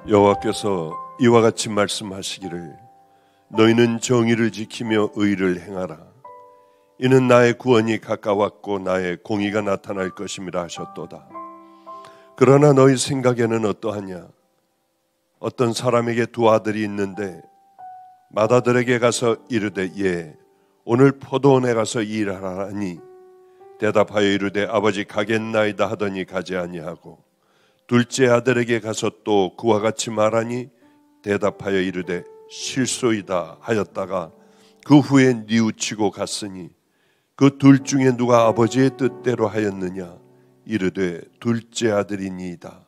여호와께서 이와 같이 말씀하시기를 너희는 정의를 지키며 의를 행하라. 이는 나의 구원이 가까웠고 나의 공의가 나타날 것임이라 하셨도다. 그러나 너희 생각에는 어떠하냐? 어떤 사람에게 두 아들이 있는데 맏아들에게 가서 이르되 예, 오늘 포도원에 가서 일하라니 대답하여 이르되 아버지 가겠나이다 하더니 가지 아니하고 둘째 아들에게 가서 또 그와 같이 말하니 대답하여 이르되 실소이다 하였다가 그 후에 뉘우치고 갔으니 그 둘 중에 누가 아버지의 뜻대로 하였느냐? 이르되 둘째 아들이니이다.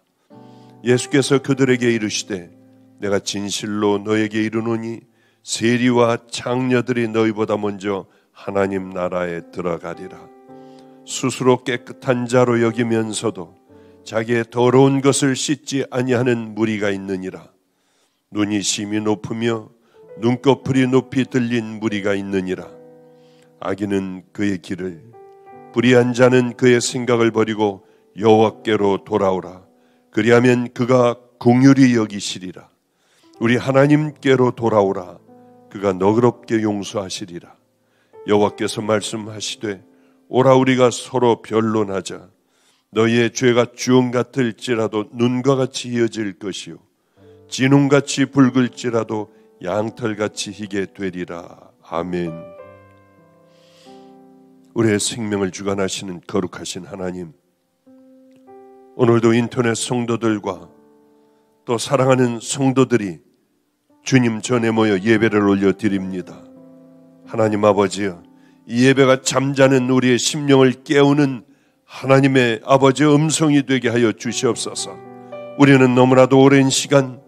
예수께서 그들에게 이르시되 내가 진실로 너에게 이르노니 세리와 창녀들이 너희보다 먼저 하나님 나라에 들어가리라. 스스로 깨끗한 자로 여기면서도 자기의 더러운 것을 씻지 아니하는 무리가 있느니라. 눈이 심히 높으며 눈꺼풀이 높이 들린 무리가 있느니라. 악인은 그의 길을, 불의한 자는 그의 생각을 버리고 여호와께로 돌아오라. 그리하면 그가 긍휼히 여기시리라. 우리 하나님께로 돌아오라. 그가 너그럽게 용서하시리라. 여호와께서 말씀하시되 오라 우리가 서로 변론하자. 너희의 죄가 주홍 같을지라도 눈과 같이 이어질 것이요 진홍같이 붉을지라도 양털같이 희게 되리라. 아멘. 우리의 생명을 주관하시는 거룩하신 하나님, 오늘도 인터넷 성도들과 또 사랑하는 성도들이 주님 전에 모여 예배를 올려드립니다. 하나님 아버지여, 이 예배가 잠자는 우리의 심령을 깨우는 하나님의 아버지의 음성이 되게 하여 주시옵소서. 우리는 너무나도 오랜 시간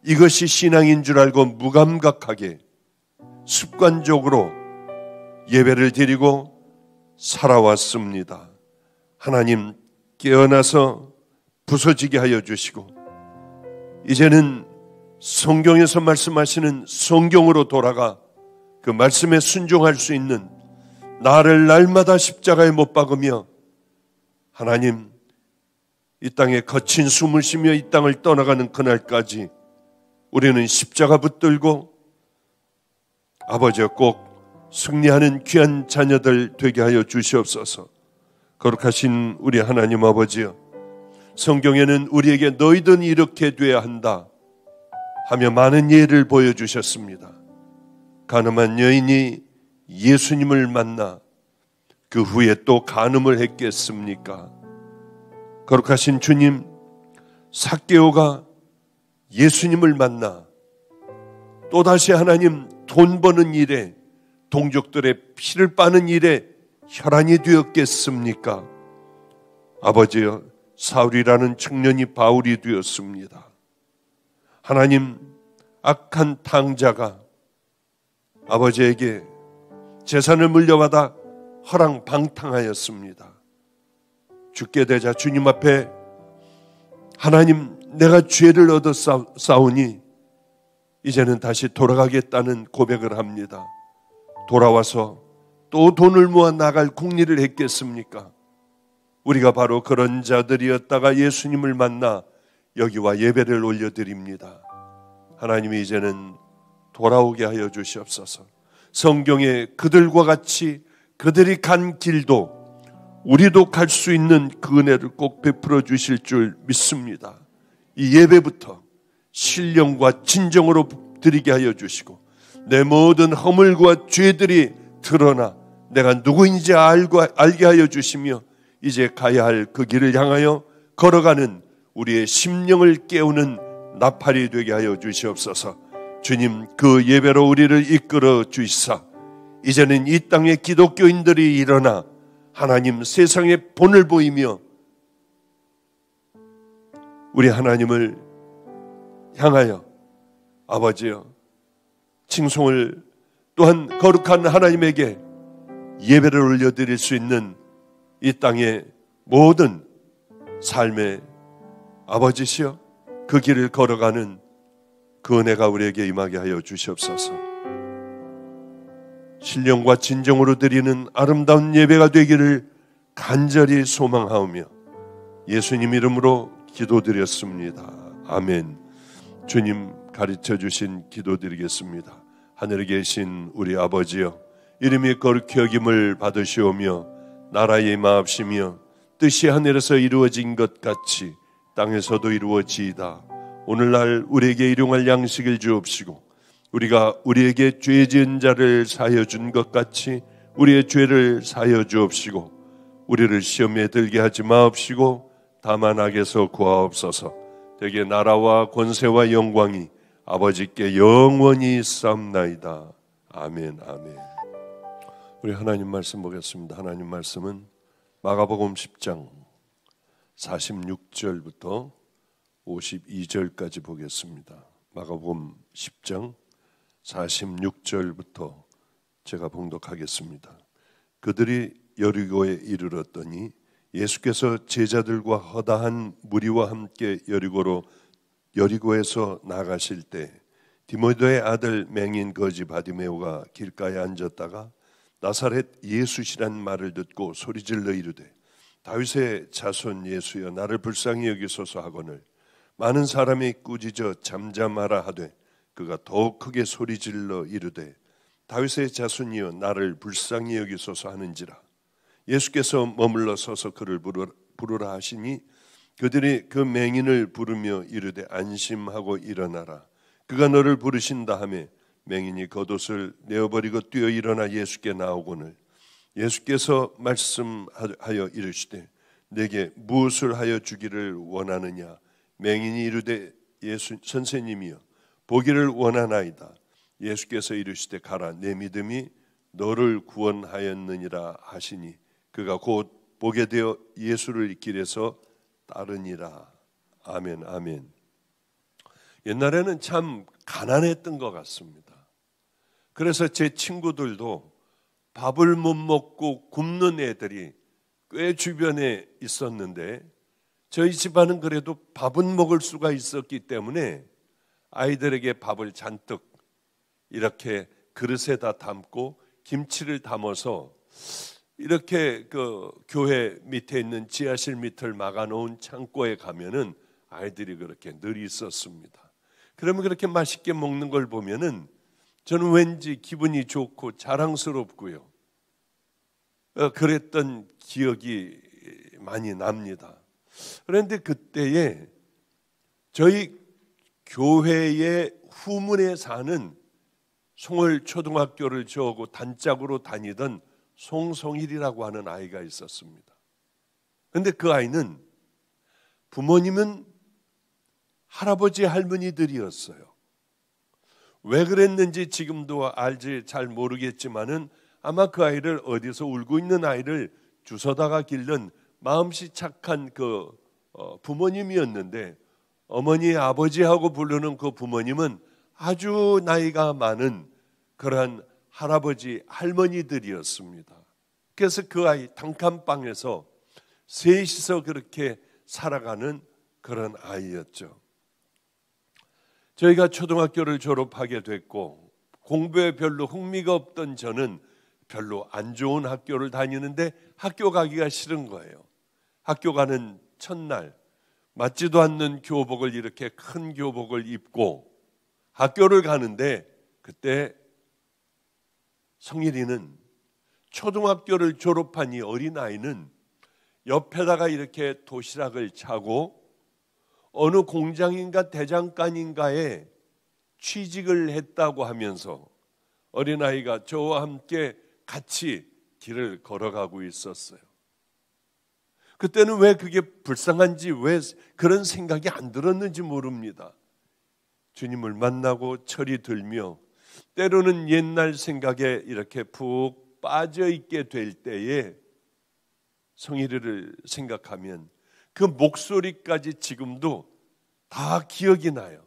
이것이 신앙인 줄 알고 무감각하게 습관적으로 예배를 드리고 살아왔습니다. 하나님 깨어나서 부서지게 하여 주시고 이제는 성경에서 말씀하시는 성경으로 돌아가 그 말씀에 순종할 수 있는 나를 날마다 십자가에 못 박으며 하나님 이 땅에 거친 숨을 쉬며 이 땅을 떠나가는 그날까지 우리는 십자가 붙들고 아버지와 꼭 승리하는 귀한 자녀들 되게 하여 주시옵소서. 거룩하신 우리 하나님 아버지여, 성경에는 우리에게 너희든 이렇게 돼야 한다 하며 많은 예를 보여주셨습니다. 가늠한 여인이 예수님을 만나 그 후에 또 간음을 했겠습니까? 거룩하신 주님, 삭개오가 예수님을 만나 또다시 하나님 돈 버는 일에 동족들의 피를 빠는 일에 혈안이 되었겠습니까? 아버지여, 사울이라는 청년이 바울이 되었습니다. 하나님, 악한 탕자가 아버지에게 재산을 물려받아 허랑방탕하였습니다. 죽게 되자 주님 앞에 하나님, 내가 죄를 얻어 싸우니 이제는 다시 돌아가겠다는 고백을 합니다. 돌아와서 또 돈을 모아 나갈 궁리를 했겠습니까? 우리가 바로 그런 자들이었다가 예수님을 만나 여기와 예배를 올려드립니다. 하나님이 이제는 돌아오게 하여 주시옵소서. 성경에 그들과 같이 그들이 간 길도 우리도 갈 수 있는 그 은혜를 꼭 베풀어 주실 줄 믿습니다. 이 예배부터 신령과 진정으로 드리게 하여 주시고 내 모든 허물과 죄들이 드러나 내가 누구인지 알게 하여 주시며 이제 가야 할 그 길을 향하여 걸어가는 우리의 심령을 깨우는 나팔이 되게 하여 주시옵소서. 주님, 그 예배로 우리를 이끌어 주시사 이제는 이 땅의 기독교인들이 일어나 하나님 세상에 본을 보이며 우리 하나님을 향하여 아버지여 칭송을 또한 거룩한 하나님에게 예배를 올려드릴 수 있는 이 땅의 모든 삶의 아버지시여 그 길을 걸어가는 그 은혜가 우리에게 임하게 하여 주시옵소서. 신령과 진정으로 드리는 아름다운 예배가 되기를 간절히 소망하오며 예수님 이름으로 기도드렸습니다. 아멘. 주님 가르쳐 주신 기도드리겠습니다. 하늘에 계신 우리 아버지여, 이름이 거룩히 여김을 받으시오며 나라의 임하옵시며 뜻이 하늘에서 이루어진 것 같이 땅에서도 이루어지이다. 오늘날 우리에게 일용할 양식을 주옵시고 우리가 우리에게 죄 지은 자를 사하여 준 것 같이 우리의 죄를 사하여 주옵시고 우리를 시험에 들게 하지 마옵시고 다만 악에서 구하옵소서. 대개 나라와 권세와 영광이 아버지께 영원히 있사옵나이다. 아멘. 아멘. 우리 하나님 말씀 보겠습니다. 하나님 말씀은 마가복음 10장 46절부터 52절까지 보겠습니다. 마가복음 10장 46절부터 제가 봉독하겠습니다. 그들이 여리고에 이르렀더니 예수께서 제자들과 허다한 무리와 함께 여리고에서 나가실 때 디모데의 아들 맹인 거지 바디메오가 길가에 앉았다가 나사렛 예수시란 말을 듣고 소리질러 이르되 다윗의 자손 예수여 나를 불쌍히 여기소서 하거늘 많은 사람이 꾸짖어 잠잠하라 하되 그가 더욱 크게 소리질러 이르되 다윗의 자손이여 나를 불쌍히 여기소서 하는지라. 예수께서 머물러 서서 그를 부르라 하시니 그들이 그 맹인을 부르며 이르되 안심하고 일어나라. 그가 너를 부르신다 하매 맹인이 겉옷을 내어버리고 뛰어 일어나 예수께 나오거늘 예수께서 말씀하여 이르시되 내게 무엇을 하여 주기를 원하느냐. 맹인이 이르되 예수 선생님이여 보기를 원하나이다. 예수께서 이르시되 가라 내 믿음이 너를 구원하였느니라 하시니 그가 곧 보게 되어 예수를 길에서 따르니라. 아멘. 아멘. 옛날에는 참 가난했던 것 같습니다. 그래서 제 친구들도 밥을 못 먹고 굶는 애들이 꽤 주변에 있었는데 저희 집안은 그래도 밥은 먹을 수가 있었기 때문에 아이들에게 밥을 잔뜩 이렇게 그릇에다 담고 김치를 담아서 이렇게 그 교회 밑에 있는 지하실 밑을 막아놓은 창고에 가면은 아이들이 그렇게 늘 있었습니다. 그러면 그렇게 맛있게 먹는 걸 보면은 저는 왠지 기분이 좋고 자랑스럽고요. 그랬던 기억이 많이 납니다. 그런데 그때에 저희 교회의 후문에 사는 송월 초등학교를 저하고 단짝으로 다니던 송성일이라고 하는 아이가 있었습니다. 그런데 그 아이는 부모님은 할아버지 할머니들이었어요. 왜 그랬는지 지금도 알지 잘 모르겠지만은 아마 그 아이를 어디서 울고 있는 아이를 주워다가 기른 마음씨 착한 그 부모님이었는데 어머니 아버지하고 부르는 그 부모님은 아주 나이가 많은 그러한 할아버지 할머니들이었습니다. 그래서 그 아이 단칸방에서 셋이서 그렇게 살아가는 그런 아이였죠. 저희가 초등학교를 졸업하게 됐고 공부에 별로 흥미가 없던 저는 별로 안 좋은 학교를 다니는데 학교 가기가 싫은 거예요. 학교 가는 첫날 맞지도 않는 교복을 이렇게 큰 교복을 입고 학교를 가는데 그때 성일이는 초등학교를 졸업한 이 어린아이는 옆에다가 이렇게 도시락을 차고 어느 공장인가 대장간인가에 취직을 했다고 하면서 어린아이가 저와 함께 같이 길을 걸어가고 있었어요. 그때는 왜 그게 불쌍한지 왜 그런 생각이 안 들었는지 모릅니다. 주님을 만나고 철이 들며 때로는 옛날 생각에 이렇게 푹 빠져 있게 될 때에 성일이를 생각하면 그 목소리까지 지금도 다 기억이 나요.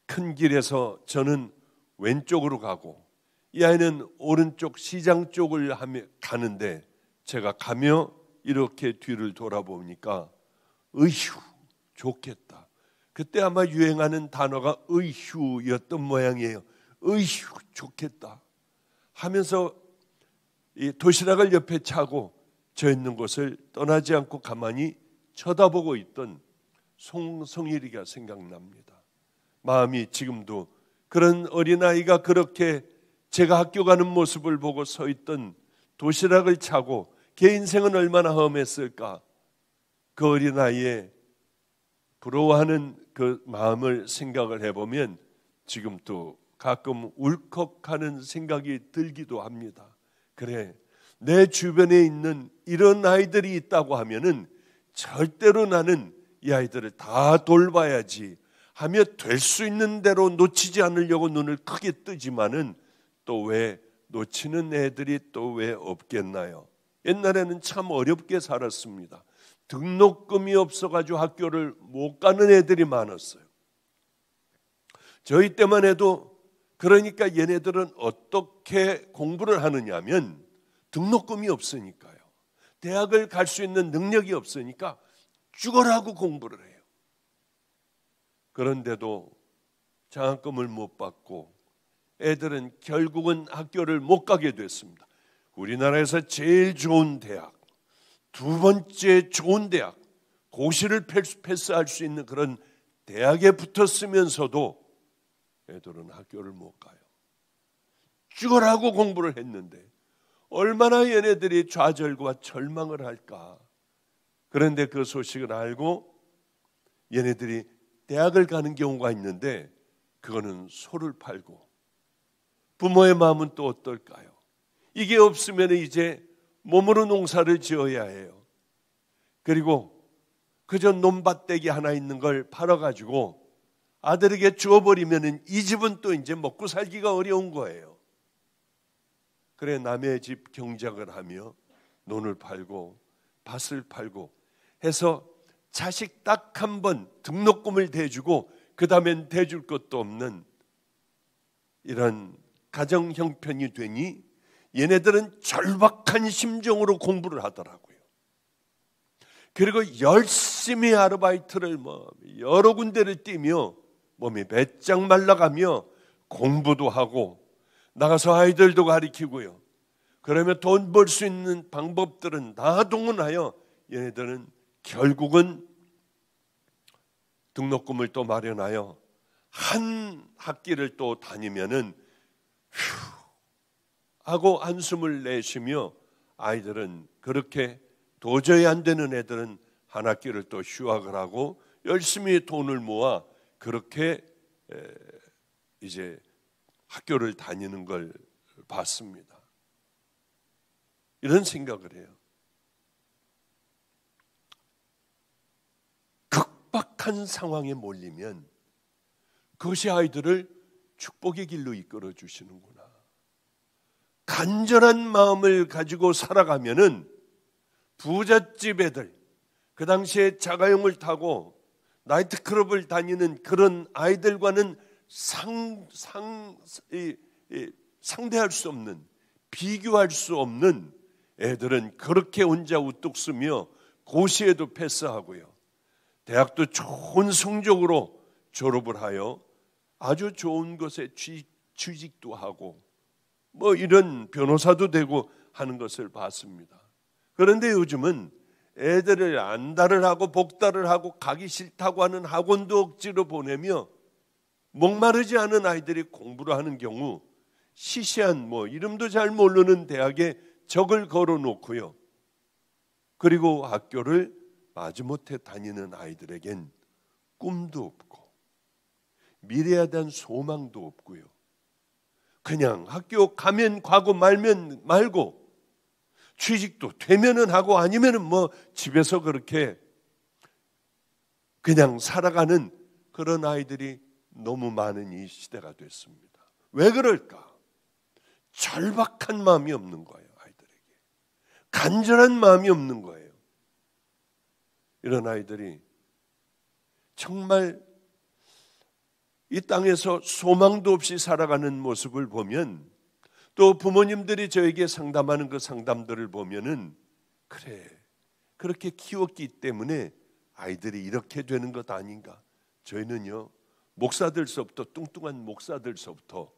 큰 길에서 저는 왼쪽으로 가고 이 아이는 오른쪽 시장 쪽을 가는데 제가 가며 이렇게 뒤를 돌아보니까 으휴 좋겠다. 그때 아마 유행하는 단어가 으휴였던 모양이에요. 으휴 좋겠다 하면서 이 도시락을 옆에 차고 저 있는 곳을 떠나지 않고 가만히 쳐다보고 있던 송성일이가 생각납니다. 마음이 지금도 그런 어린아이가 그렇게 제가 학교 가는 모습을 보고 서 있던 도시락을 차고 걔 인생은 얼마나 험했을까. 그 어린아이의 부러워하는 그 마음을 생각을 해보면 지금도 가끔 울컥하는 생각이 들기도 합니다. 그래, 내 주변에 있는 이런 아이들이 있다고 하면은 절대로 나는 이 아이들을 다 돌봐야지 하며 될 수 있는 대로 놓치지 않으려고 눈을 크게 뜨지만은 또 왜 놓치는 애들이 또 왜 없겠나요? 옛날에는 참 어렵게 살았습니다. 등록금이 없어가지고 학교를 못 가는 애들이 많았어요. 저희 때만 해도 그러니까 얘네들은 어떻게 공부를 하느냐면 등록금이 없으니까요. 대학을 갈 수 있는 능력이 없으니까 죽어라고 공부를 해요. 그런데도 장학금을 못 받고 애들은 결국은 학교를 못 가게 됐습니다. 우리나라에서 제일 좋은 대학, 두 번째 좋은 대학, 고시를 패스할 수 있는 그런 대학에 붙었으면서도 애들은 학교를 못 가요. 죽어라고 공부를 했는데 얼마나 얘네들이 좌절과 절망을 할까. 그런데 그 소식을 알고 얘네들이 대학을 가는 경우가 있는데 그거는 소를 팔고, 부모의 마음은 또 어떨까요? 이게 없으면 이제 몸으로 농사를 지어야 해요. 그리고 그저 논밭대기 하나 있는 걸 팔아가지고 아들에게 주어버리면 이 집은 또 이제 먹고 살기가 어려운 거예요. 그래, 남의 집 경작을 하며 논을 팔고 밭을 팔고 해서 자식 딱 한 번 등록금을 대주고 그 다음엔 대줄 것도 없는 이런 가정 형편이 되니 얘네들은 절박한 심정으로 공부를 하더라고요. 그리고 열심히 아르바이트를 여러 군데를 뛰며 몸이 배짱 말라가며 공부도 하고 나가서 아이들도 가르치고요. 그러면 돈 벌 수 있는 방법들은 다 동원하여 얘네들은 결국은 등록금을 또 마련하여 한 학기를 또 다니면은 휴 하고 한숨을 내쉬며 아이들은 그렇게 도저히 안 되는 애들은 한 학기를 또 휴학을 하고 열심히 돈을 모아 그렇게 이제 학교를 다니는 걸 봤습니다. 이런 생각을 해요. 급박한 상황에 몰리면 그것이 아이들을 축복의 길로 이끌어 주시는구나. 간절한 마음을 가지고 살아가면은 부잣집 애들, 그 당시에 자가용을 타고 나이트클럽을 다니는 그런 아이들과는 상대할 수 없는, 비교할 수 없는 애들은 그렇게 혼자 우뚝 서며 고시에도 패스하고요. 대학도 좋은 성적으로 졸업을 하여 아주 좋은 곳에 취직도 하고 이런 변호사도 되고 하는 것을 봤습니다. 그런데 요즘은 애들을 안달을 하고 복달을 하고 가기 싫다고 하는 학원도 억지로 보내며 목마르지 않은 아이들이 공부를 하는 경우 시시한 이름도 잘 모르는 대학에 적을 걸어놓고요. 그리고 학교를 마지못해 다니는 아이들에겐 꿈도 없고 미래에 대한 소망도 없고요. 그냥 학교 가면 가고 말면 말고 취직도 되면은 하고 아니면은 집에서 그렇게 그냥 살아가는 그런 아이들이 너무 많은 이 시대가 됐습니다. 왜 그럴까? 절박한 마음이 없는 거예요. 아이들에게 간절한 마음이 없는 거예요. 이런 아이들이 정말 이 땅에서 소망도 없이 살아가는 모습을 보면, 또 부모님들이 저에게 상담하는 그 상담들을 보면은 그래, 그렇게 키웠기 때문에 아이들이 이렇게 되는 것 아닌가. 저희는요, 목사들서부터, 뚱뚱한 목사들서부터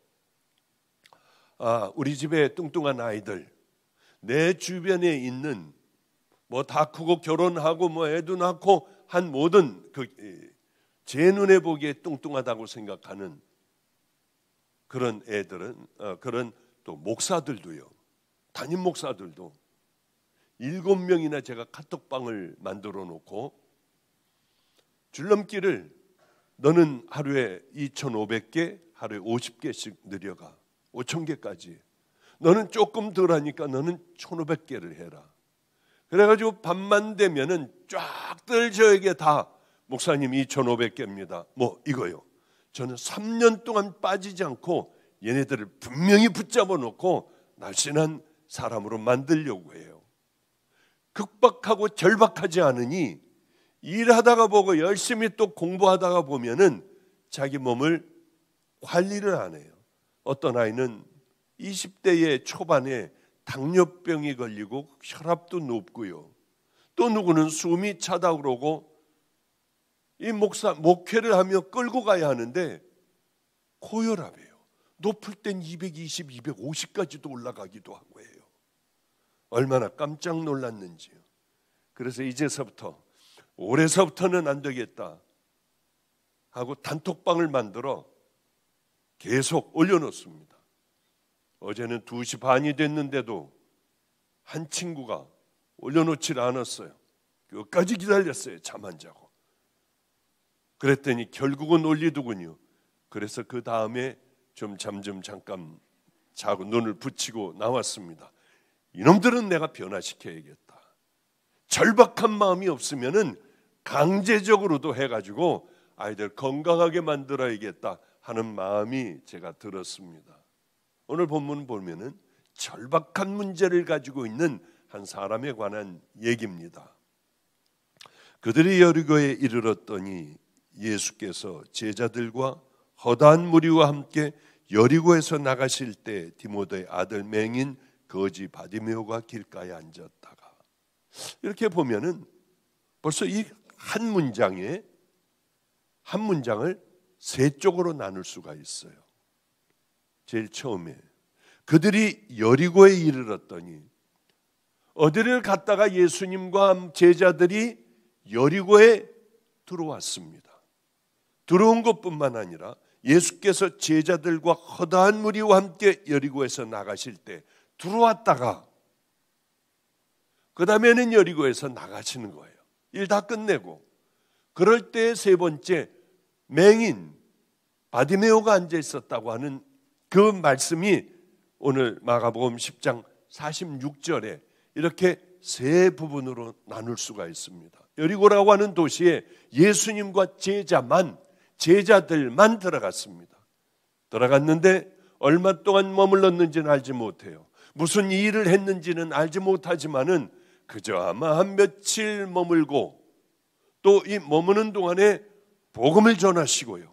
우리 집에 뚱뚱한 아이들, 내 주변에 있는 뭐 다 크고 결혼하고 뭐 애도 낳고 한 모든 제 눈에 보기에 뚱뚱하다고 생각하는 그런 애들은 그런 또 목사들도요. 담임 목사들도 7명이나 제가 카톡방을 만들어 놓고 줄넘기를 너는 하루에 2,500개, 하루에 50개씩 늘려가. 5,000개까지. 너는 조금 덜 하니까 너는 1,500개를 해라. 그래가지고 밤만 되면은 쫙들 저에게 다 목사님 2,500개입니다. 뭐 이거요. 저는 3년 동안 빠지지 않고 얘네들을 분명히 붙잡아 놓고 날씬한 사람으로 만들려고 해요. 극박하고 절박하지 않으니 일하다가 보고 열심히 또 공부하다가 보면은 자기 몸을 관리를 안 해요. 어떤 아이는 20대의 초반에 당뇨병이 걸리고 혈압도 높고요. 또 누구는 숨이 차다 그러고 이 목회를 하며 끌고 가야 하는데 고혈압이에요. 높을 땐 220, 250까지도 올라가기도 하고 해요. 얼마나 깜짝 놀랐는지요. 그래서 이제서부터 올해서부터는 안 되겠다 하고 단톡방을 만들어 계속 올려놓습니다. 어제는 2시 반이 됐는데도 한 친구가 올려놓질 않았어요. 끝까지 기다렸어요. 잠 안 자고. 그랬더니 결국은 올리더군요. 그래서 그 다음에 좀 잠 좀 잠깐 자고 눈을 붙이고 나왔습니다. 이놈들은 내가 변화시켜야겠다. 절박한 마음이 없으면은 강제적으로도 해가지고 아이들 건강하게 만들어야겠다 하는 마음이 제가 들었습니다. 오늘 본문 보면은 절박한 문제를 가지고 있는 한 사람에 관한 얘기입니다. 그들이 여리고에 이르렀더니 예수께서 제자들과 허다한 무리와 함께 여리고에서 나가실 때 디모데의 아들 맹인 거지 바디메오가 길가에 앉았다가 이렇게 보면은 벌써 이 한 문장을 세 쪽으로 나눌 수가 있어요. 제일 처음에 그들이 여리고에 이르렀더니 어디를 갔다가 예수님과 제자들이 여리고에 들어왔습니다. 들어온 것뿐만 아니라 예수께서 제자들과 허다한 무리와 함께 여리고에서 나가실 때 들어왔다가 그 다음에는 여리고에서 나가시는 거예요. 일 다 끝내고 그럴 때 세 번째 맹인 바디메오가 앉아 있었다고 하는 그 말씀이 오늘 마가복음 10장 46절에 이렇게 세 부분으로 나눌 수가 있습니다. 여리고라고 하는 도시에 예수님과 제자들만 들어갔습니다. 들어갔는데 얼마 동안 머물렀는지는 알지 못해요. 무슨 일을 했는지는 알지 못하지만은 그저 아마 한 며칠 머물고 또 이 머무는 동안에 복음을 전하시고요.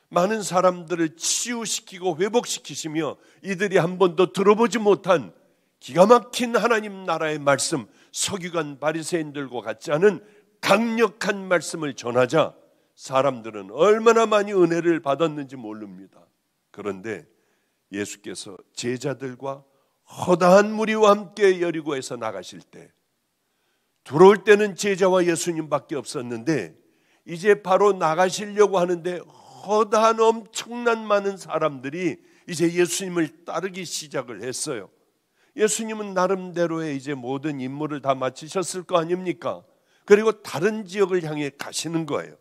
많은 사람들을 치유시키고 회복시키시며 이들이 한 번도 들어보지 못한 기가 막힌 하나님 나라의 말씀, 서기관 바리새인들과 같지 않은 강력한 말씀을 전하자 사람들은 얼마나 많이 은혜를 받았는지 모릅니다. 그런데 예수께서 제자들과 허다한 무리와 함께 여리고에서 나가실 때 들어올 때는 제자와 예수님밖에 없었는데 이제 바로 나가시려고 하는데 허다한 엄청난 많은 사람들이 이제 예수님을 따르기 시작을 했어요. 예수님은 나름대로의 이제 모든 임무를 다 마치셨을 거 아닙니까? 그리고 다른 지역을 향해 가시는 거예요.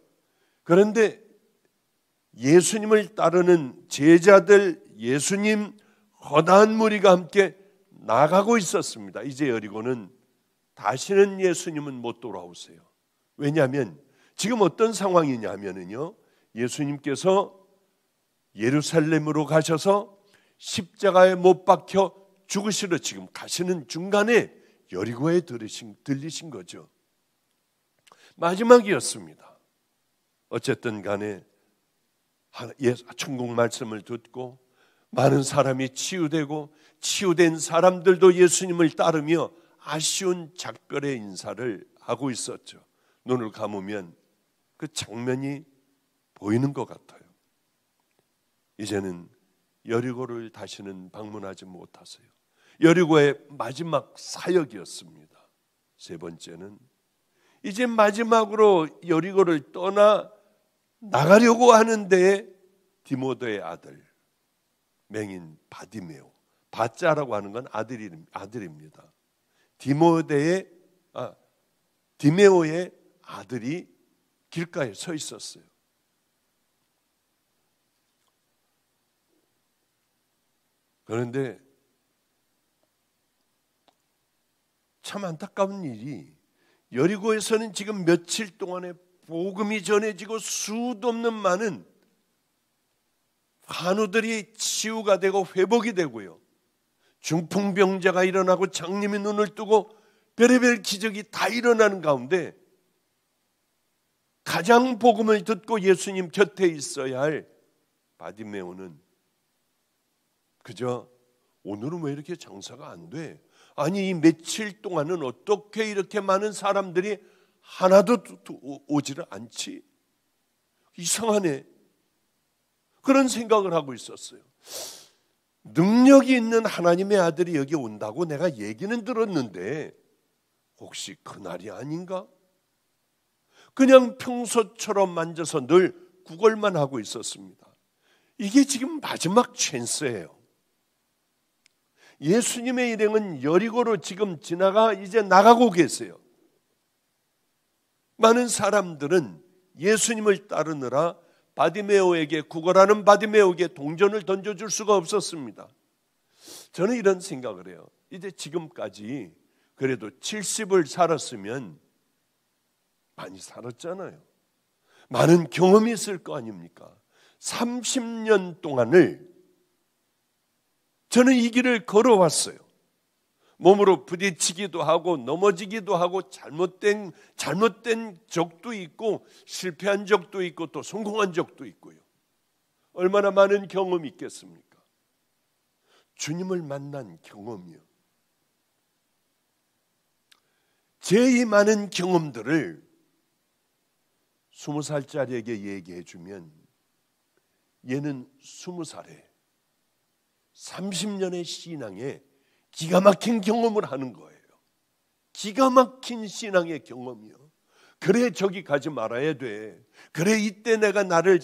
그런데 예수님을 따르는 제자들, 예수님, 허다한 무리가 함께 나가고 있었습니다. 이제 여리고는 다시는 예수님은 못 돌아오세요. 왜냐하면 지금 어떤 상황이냐면요, 예수님께서 예루살렘으로 가셔서 십자가에 못 박혀 죽으시러 지금 가시는 중간에 여리고에 들리신 거죠. 마지막이었습니다. 어쨌든 간에 천국 말씀을 듣고 많은 사람이 치유되고 치유된 사람들도 예수님을 따르며 아쉬운 작별의 인사를 하고 있었죠. 눈을 감으면 그 장면이 보이는 것 같아요. 이제는 여리고를 다시는 방문하지 못하세요. 여리고의 마지막 사역이었습니다. 세 번째는 이제 마지막으로 여리고를 떠나 나가려고 하는데 디모데의 아들 맹인 바디메오, 바자라고 하는 건 아들입니다. 디메오의 아들이 길가에 서 있었어요. 그런데 참 안타까운 일이 여리고에서는 지금 며칠 동안에 복음이 전해지고 수도 없는 많은 환우들이 치유가 되고 회복이 되고요. 중풍병자가 일어나고 장님이 눈을 뜨고 별의별 기적이 다 일어나는 가운데 가장 복음을 듣고 예수님 곁에 있어야 할 바디메오는 그저 오늘은 왜 이렇게 장사가 안 돼? 아니 이 며칠 동안은 어떻게 이렇게 많은 사람들이 하나도 오지를 않지? 이상하네. 그런 생각을 하고 있었어요. 능력이 있는 하나님의 아들이 여기 온다고 내가 얘기는 들었는데 혹시 그날이 아닌가? 그냥 평소처럼 만져서 늘 구걸만 하고 있었습니다. 이게 지금 마지막 찬스예요. 예수님의 일행은 여리고로 지금 지나가 이제 나가고 계세요. 많은 사람들은 예수님을 따르느라 바디메오에게 구걸하는 바디메오에게 동전을 던져줄 수가 없었습니다. 저는 이런 생각을 해요. 이제 지금까지 그래도 70을 살았으면 많이 살았잖아요. 많은 경험이 있을 거 아닙니까? 30년 동안을 저는 이 길을 걸어왔어요. 몸으로 부딪히기도 하고 넘어지기도 하고 잘못된 적도 있고 실패한 적도 있고 또 성공한 적도 있고요. 얼마나 많은 경험이 있겠습니까? 주님을 만난 경험이요. 제 이 많은 경험들을 20살짜리에게 얘기해 주면 얘는 20살에 30년의 신앙에 기가 막힌 경험을 하는 거예요. 기가 막힌 신앙의 경험이요. 그래 저기 가지 말아야 돼. 그래 이때 내가 나를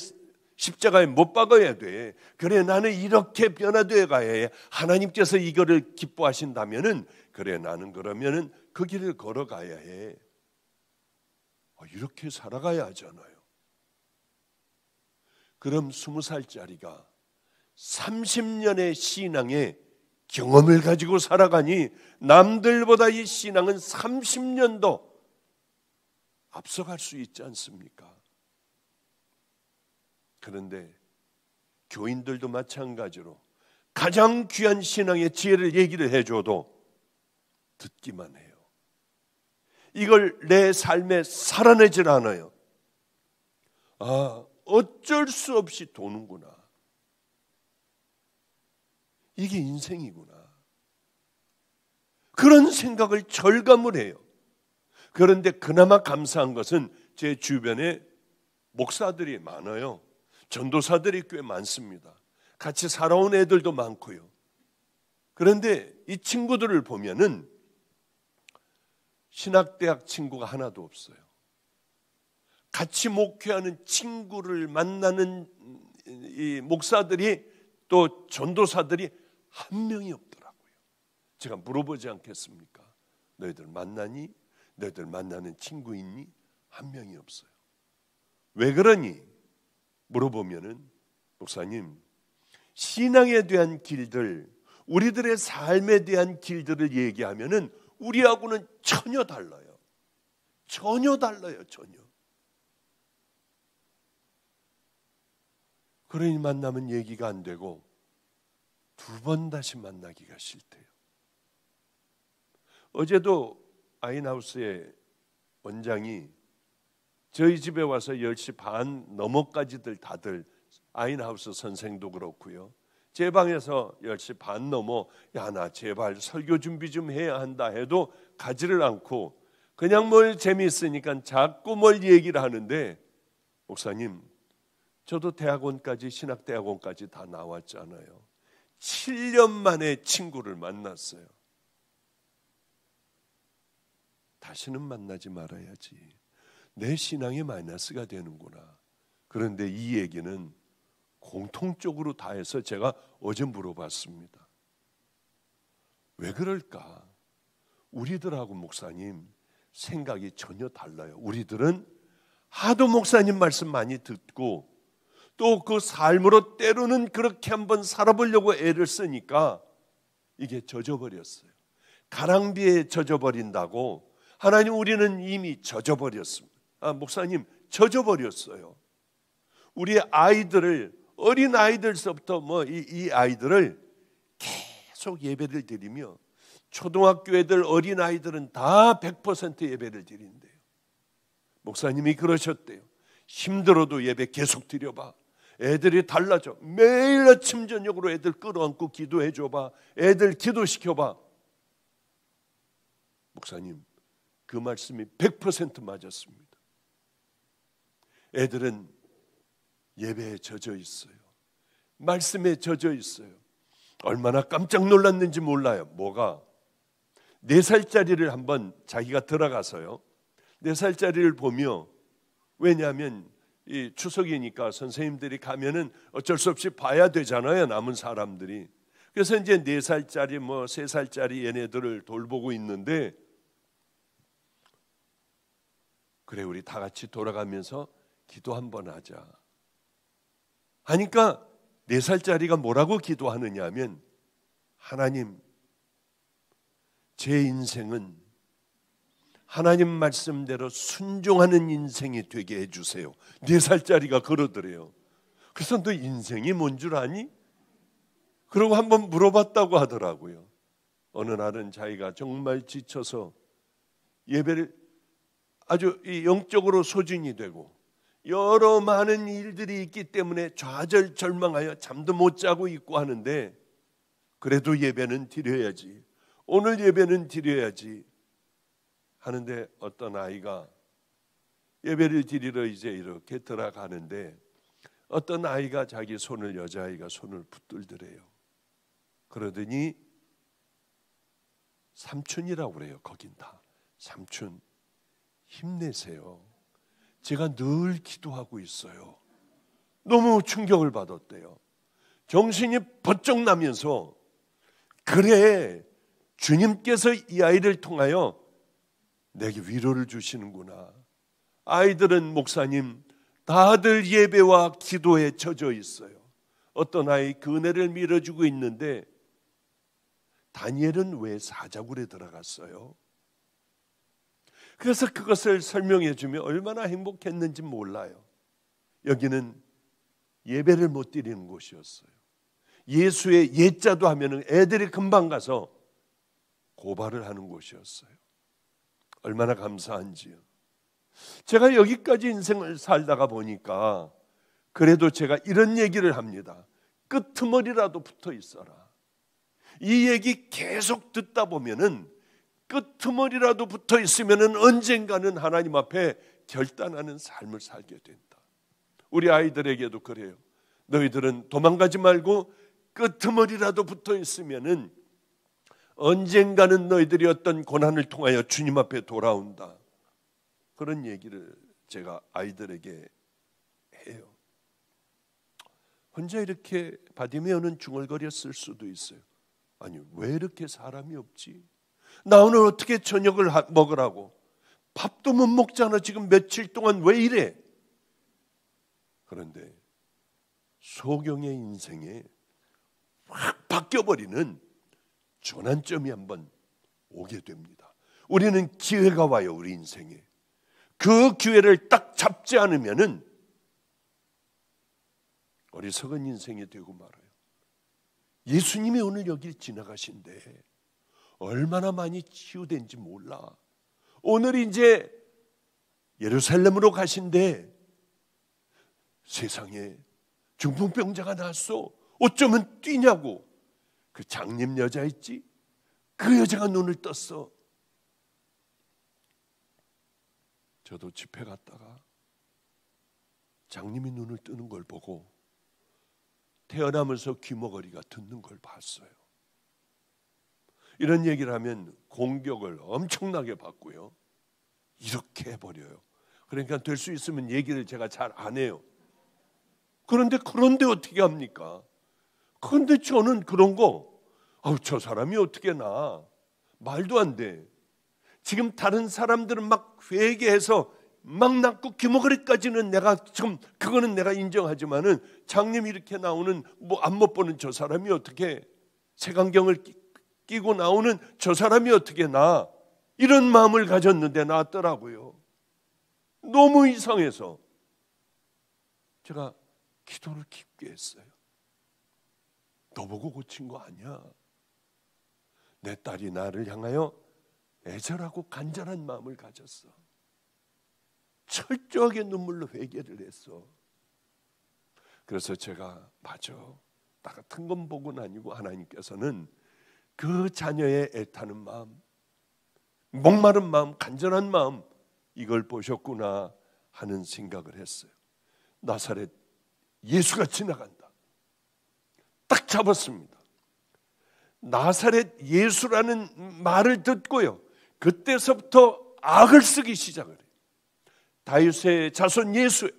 십자가에 못 박아야 돼. 그래 나는 이렇게 변화되어 가야 해. 하나님께서 이거를 기뻐하신다면은 그래 나는 그러면은 그 길을 걸어가야 해. 이렇게 살아가야 하잖아요. 그럼 20살짜리가 30년의 신앙의 경험을 가지고 살아가니 남들보다 이 신앙은 30년도 앞서갈 수 있지 않습니까? 그런데 교인들도 마찬가지로 가장 귀한 신앙의 지혜를 얘기를 해줘도 듣기만 해요. 이걸 내 삶에 살아내질 않아요. 어쩔 수 없이 도는구나. 이게 인생이구나. 그런 생각을 절감을 해요. 그런데 그나마 감사한 것은 제 주변에 목사들이 많아요. 전도사들이 꽤 많습니다. 같이 살아온 애들도 많고요. 그런데 이 친구들을 보면은 신학대학 친구가 하나도 없어요. 같이 목회하는 친구를 만나는 이 목사들이 또 전도사들이 한 명이 없더라고요. 제가 물어보지 않겠습니까? 너희들 만나니? 너희들 만나는 친구 있니? 한 명이 없어요. 왜 그러니? 물어보면은 목사님, 신앙에 대한 길들, 우리들의 삶에 대한 길들을 얘기하면은 우리하고는 전혀 달라요. 전혀 달라요. 전혀. 그러니 만나면 얘기가 안 되고 두 번 다시 만나기가 싫대요. 어제도 아인하우스의 원장이 저희 집에 와서 10시 반 넘어까지들 다들 아인하우스 선생도 그렇고요. 제 방에서 10시 반 넘어 나 제발 설교 준비 좀 해야 한다 해도 가지를 않고 그냥 뭘 재미있으니까 자꾸 뭘 얘기를 하는데 목사님 저도 대학원까지 신학대학원까지 다 나왔잖아요. 7년 만에 친구를 만났어요. 다시는 만나지 말아야지. 내 신앙이 마이너스가 되는구나. 그런데 이 얘기는 공통적으로 다 해서 제가 어제 물어봤습니다. 왜 그럴까? 우리들하고 목사님 생각이 전혀 달라요. 우리들은 하도 목사님 말씀 많이 듣고 또 그 삶으로 때로는 그렇게 한번 살아보려고 애를 쓰니까 이게 젖어버렸어요. 가랑비에 젖어버린다고 하나님 우리는 이미 젖어버렸습니다. 목사님 젖어버렸어요. 우리 아이들을 어린 아이들서부터 이 아이들을 계속 예배를 드리며 초등학교 애들 어린 아이들은 다 100% 예배를 드린대요. 목사님이 그러셨대요. 힘들어도 예배 계속 드려봐. 애들이 달라져. 매일 아침 저녁으로 애들 끌어안고 기도해 줘봐. 애들 기도시켜봐. 목사님 그 말씀이 100% 맞았습니다. 애들은 예배에 젖어 있어요. 말씀에 젖어 있어요. 얼마나 깜짝 놀랐는지 몰라요. 뭐가? 4살짜리를 한번 자기가 들어가서요. 4살짜리를 보며, 왜냐하면 이 추석이니까 선생님들이 가면은 어쩔 수 없이 봐야 되잖아요. 남은 사람들이. 그래서 이제 4살짜리 3살짜리 얘네들을 돌보고 있는데, 그래 우리 다 같이 돌아가면서 기도 한번 하자 하니까 4살짜리가 뭐라고 기도하느냐 하면, 하나님 제 인생은 하나님 말씀대로 순종하는 인생이 되게 해주세요. 4살짜리가 그러더래요. 그래서 너 인생이 뭔 줄 아니? 그러고 한번 물어봤다고 하더라고요. 어느 날은 자기가 정말 지쳐서 예배를 아주 영적으로 소진이 되고 여러 많은 일들이 있기 때문에 좌절절망하여 잠도 못 자고 있고 하는데, 그래도 예배는 드려야지, 오늘 예배는 드려야지 하는데, 어떤 아이가 예배를 드리러 이제 이렇게 들어가는데 어떤 아이가 자기 손을, 여자아이가 손을 붙들더래요. 그러더니 삼촌이라고 그래요. 거긴 다 삼촌 힘내세요. 제가 늘 기도하고 있어요. 너무 충격을 받았대요. 정신이 번쩍 나면서, 그래 주님께서 이 아이를 통하여 내게 위로를 주시는구나. 아이들은 목사님 다들 예배와 기도에 젖어 있어요. 어떤 아이 그 은혜를 밀어주고 있는데, 다니엘은 왜 사자굴에 들어갔어요? 그래서 그것을 설명해 주면 얼마나 행복했는지 몰라요. 여기는 예배를 못 드리는 곳이었어요. 예수의 예자도 하면은 애들이 금방 가서 고발을 하는 곳이었어요. 얼마나 감사한지요. 제가 여기까지 인생을 살다가 보니까 그래도 제가 이런 얘기를 합니다. 끄트머리라도 붙어 있어라. 이 얘기 계속 듣다 보면은 끄트머리라도 붙어 있으면은 언젠가는 하나님 앞에 결단하는 삶을 살게 된다. 우리 아이들에게도 그래요. 너희들은 도망가지 말고 끄트머리라도 붙어 있으면은 언젠가는 너희들이 어떤 고난을 통하여 주님 앞에 돌아온다. 그런 얘기를 제가 아이들에게 해요. 혼자 이렇게 바디메어는 중얼거렸을 수도 있어요. 아니 왜 이렇게 사람이 없지? 나 오늘 어떻게 저녁을 먹으라고? 밥도 못 먹잖아. 지금 며칠 동안 왜 이래? 그런데 소경의 인생에 확 바뀌어버리는 전환점이 한번 오게 됩니다. 우리는 기회가 와요. 우리 인생에. 그 기회를 딱 잡지 않으면은 어리석은 인생이 되고 말아요. 예수님이 오늘 여기 지나가신데 얼마나 많이 치유된지 몰라. 오늘 이제 예루살렘으로 가신데 세상에 중풍병자가 났어. 어쩌면 뛰냐고. 그 장님 여자 있지? 그 여자가 눈을 떴어. 저도 집회 갔다가 장님이 눈을 뜨는 걸 보고 태어나면서 귀머거리가 듣는 걸 봤어요. 이런 얘기를 하면 공격을 엄청나게 받고요. 이렇게 해버려요. 그러니까 될 수 있으면 얘기를 제가 잘 안 해요. 그런데 어떻게 합니까? 그런데 저는 그런 거, 저 사람이 어떻게 나? 말도 안 돼. 지금 다른 사람들은 막 회개해서 막 낫고 기모그리까지는 내가 지금 그거는 내가 인정하지만은 장님 이렇게 나오는 안 못 보는 저 사람이 어떻게 색안경을 끼고 나오는 저 사람이 어떻게 나? 이런 마음을 가졌는데 나왔더라고요. 너무 이상해서 제가 기도를 깊게 했어요. 너 보고 고친 거 아니야. 내 딸이 나를 향하여 애절하고 간절한 마음을 가졌어. 철저하게 눈물로 회개를 했어. 그래서 제가 맞아. 나 같은 건 복은 아니고 하나님께서는 그 자녀의 애타는 마음, 목마른 마음, 간절한 마음 이걸 보셨구나 하는 생각을 했어요. 나사렛 예수가 지나간다. 딱 잡았습니다. 나사렛 예수라는 말을 듣고요. 그때서부터 악을 쓰기 시작을 해요. 다윗의 자손 예수,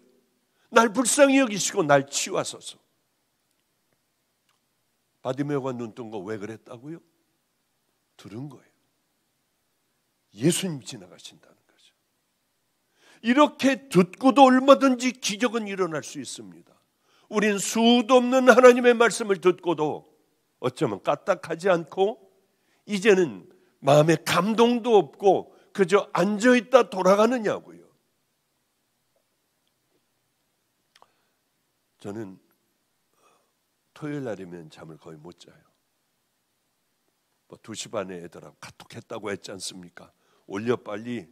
날 불쌍히 여기시고 날 치유하소서. 바디메오가 눈 뜬 거 왜 그랬다고요? 들은 거예요. 예수님 지나가신다는 거죠. 이렇게 듣고도 얼마든지 기적은 일어날 수 있습니다. 우린 수도 없는 하나님의 말씀을 듣고도 어쩌면 까딱하지 않고 이제는 마음에 감동도 없고 그저 앉아있다 돌아가느냐고요. 저는 토요일 날이면 잠을 거의 못 자요. 2시 반에 애들하고 카톡했다고 했지 않습니까? 올려 빨리.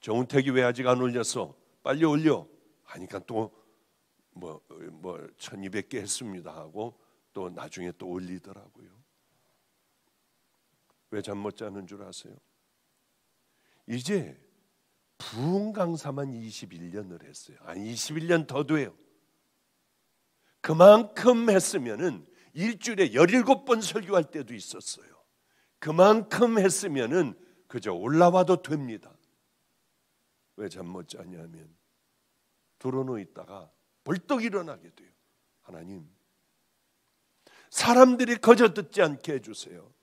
정은택이 왜 아직 안 올렸어? 빨리 올려. 하니까 또 1200개 했습니다 하고 또 나중에 또 올리더라고요. 왜 잠 못 자는 줄 아세요? 이제 부흥 강사만 21년을 했어요. 아니 21년 더 돼요. 그만큼 했으면은 일주일에 17번 설교할 때도 있었어요. 그만큼 했으면은 그저 올라와도 됩니다. 왜 잠 못 자냐면 들어놓 있다가 벌떡 일어나게 돼요. 하나님, 사람들이 거저 듣지 않게 해주세요.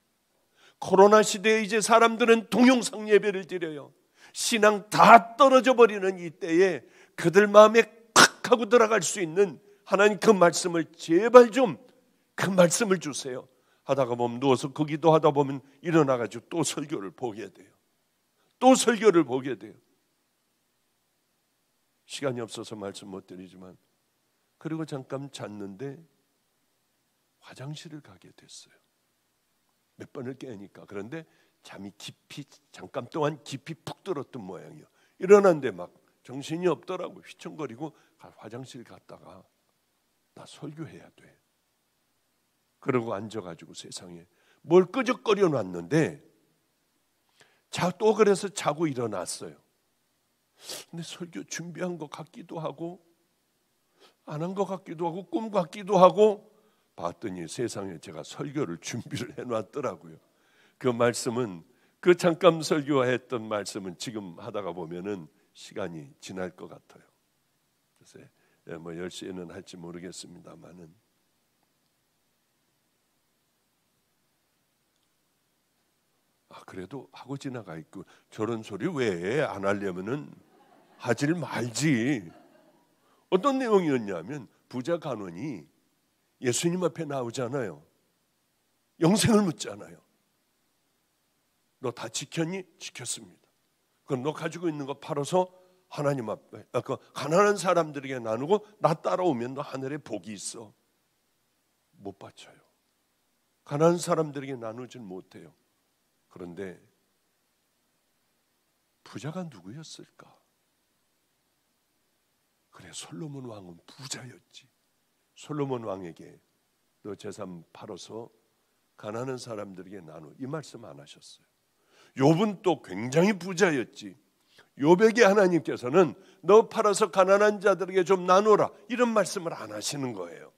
코로나 시대에 이제 사람들은 동영상 예배를 드려요. 신앙 다 떨어져 버리는 이때에 그들 마음에 탁 하고 들어갈 수 있는 하나님 그 말씀을 제발 좀 그 말씀을 주세요. 하다가 보면 누워서 그 기도하다 보면 일어나가지고 또 설교를 보게 돼요. 또 설교를 보게 돼요. 시간이 없어서 말씀 못 드리지만 그리고 잠깐 잤는데 화장실을 가게 됐어요. 몇 번을 깨니까. 그런데 잠이 깊이 잠깐 동안 깊이 푹 들었던 모양이에요. 일어났는데 막 정신이 없더라고. 휘청거리고 화장실 갔다가 나 설교해야 돼. 그러고 앉아가지고 세상에 뭘 끄적거려 놨는데 또 그래서 자고 일어났어요. 근데 설교 준비한 것 같기도 하고 안 한 것 같기도 하고 꿈 같기도 하고 봤더니 세상에 제가 설교를 준비를 해놨더라고요. 그 말씀은 그 잠깐 설교했던 말씀은 지금 하다가 보면은 시간이 지날 것 같아요. 그래서 10시에는 할지 모르겠습니다만은 그래도 하고 지나가 있고 저런 소리 왜 안 하려면은 하질 말지. 어떤 내용이었냐면 부자 간원이 예수님 앞에 나오잖아요. 영생을 묻잖아요. 너 다 지켰니? 지켰습니다. 그럼 너 가지고 있는 거 팔아서 하나님 앞에 그 가난한 사람들에게 나누고 나 따라오면 너 하늘에 복이 있어. 못 바쳐요. 가난한 사람들에게 나누진 못해요. 그런데 부자가 누구였을까? 그래, 솔로몬 왕은 부자였지. 솔로몬 왕에게 너 재산 팔아서 가난한 사람들에게 나누. 이 말씀 안 하셨어요. 욥은 또 굉장히 부자였지. 욥에게 하나님께서는 너 팔아서 가난한 자들에게 좀 나누라. 이런 말씀을 안 하시는 거예요.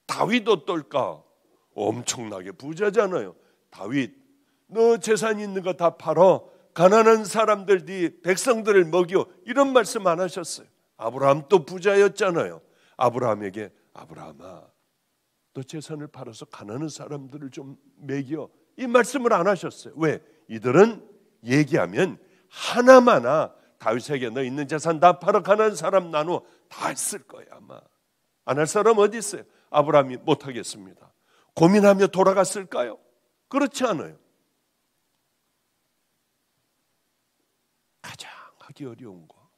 다윗 어떨까? 엄청나게 부자잖아요. 다윗, 너 재산 있는 거 다 팔어 가난한 사람들이 백성들을 먹여, 이런 말씀 안 하셨어요. 아브라함도 부자였잖아요. 아브라함에게 아브라함아, 너 재산을 팔아서 가난한 사람들을 좀 먹여, 이 말씀을 안 하셨어요. 왜? 이들은 얘기하면 하나마나 다윗에게 너 있는 재산 다 팔아 가난한 사람 나누어 다 했을 거야. 아마 안 할 사람 어디 있어요? 아브라함이 못하겠습니다. 고민하며 돌아갔을까요? 그렇지 않아요. 가장 하기 어려운 거,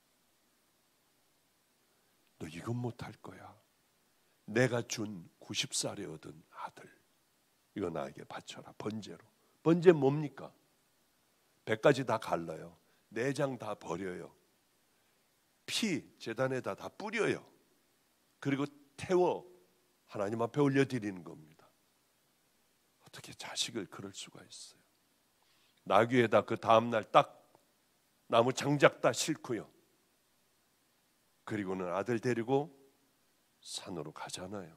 너 이건 못할 거야. 내가 준 90살에 얻은 아들, 이거 나에게 바쳐라. 번제로. 번제 뭡니까? 100가지 다 갈라요. 내장 다 버려요. 피 제단에다 다 뿌려요. 그리고 태워 하나님 앞에 올려드리는 겁니다. 어떻게 자식을 그럴 수가 있어요? 나귀에다 그 다음날 딱 나무 장작 다 싣고요. 그리고는 아들 데리고 산으로 가잖아요.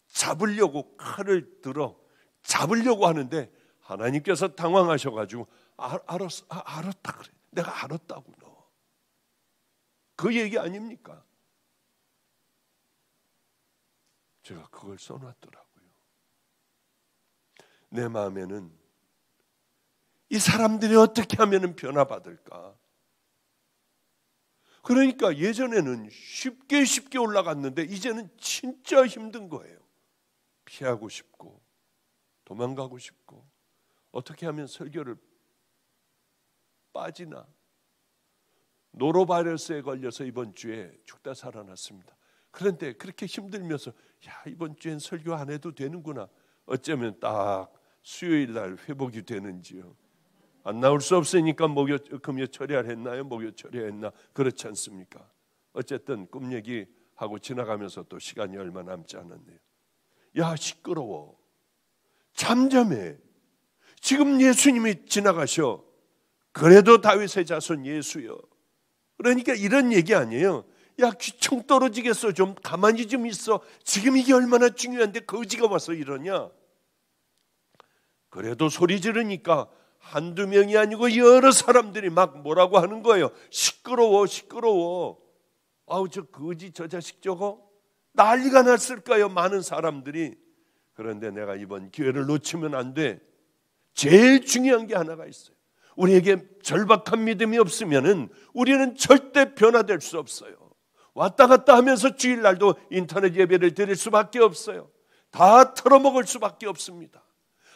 잡으려고 칼을 들어 잡으려고 하는데 하나님께서 당황하셔가지고 알았다 그래. 내가 알았다고. 너 그 얘기 아닙니까? 제가 그걸 써놨더라고요. 내 마음에는 이 사람들이 어떻게 하면 변화받을까? 그러니까 예전에는 쉽게 올라갔는데 이제는 진짜 힘든 거예요. 피하고 싶고 도망가고 싶고 어떻게 하면 설교를 빠지나. 노로바이러스에 걸려서 이번 주에 죽다 살아났습니다. 그런데 그렇게 힘들면서 이번 주엔 설교 안 해도 되는구나. 어쩌면 딱 수요일 날 회복이 되는지요. 안 나올 수 없으니까 금요 처리를 했나요? 목요 처리했나? 그렇지 않습니까? 어쨌든 꿈 얘기하고 지나가면서 또 시간이 얼마 남지 않았네요. 시끄러워. 잠잠해. 지금 예수님이 지나가셔. 그래도 다윗의 자손 예수여. 그러니까 이런 얘기 아니에요. 귀청 떨어지겠어. 좀 가만히 좀 있어. 지금 이게 얼마나 중요한데 거지가 와서 이러냐. 그래도 소리 지르니까 한두 명이 아니고 여러 사람들이 막 뭐라고 하는 거예요. 시끄러워. 아우 저 거지 저 자식 저거 난리가 났을까요? 많은 사람들이. 그런데 내가 이번 기회를 놓치면 안 돼. 제일 중요한 게 하나가 있어요. 우리에게 절박한 믿음이 없으면은 우리는 절대 변화될 수 없어요. 왔다 갔다 하면서 주일날도 인터넷 예배를 드릴 수밖에 없어요. 다 털어먹을 수밖에 없습니다.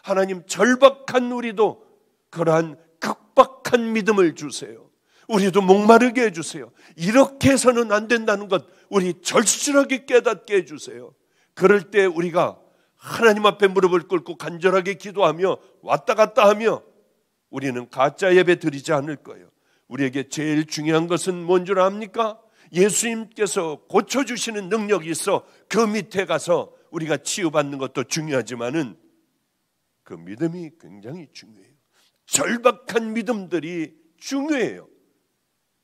하나님 절박한 우리도 그러한 극박한 믿음을 주세요. 우리도 목마르게 해주세요. 이렇게 해서는 안 된다는 것 우리 절실하게 깨닫게 해주세요. 그럴 때 우리가 하나님 앞에 무릎을 꿇고 간절하게 기도하며 왔다 갔다 하며 우리는 가짜 예배 드리지 않을 거예요. 우리에게 제일 중요한 것은 뭔 줄 압니까? 예수님께서 고쳐주시는 능력이 있어 그 밑에 가서 우리가 치유받는 것도 중요하지만은 그 믿음이 굉장히 중요해요. 절박한 믿음들이 중요해요.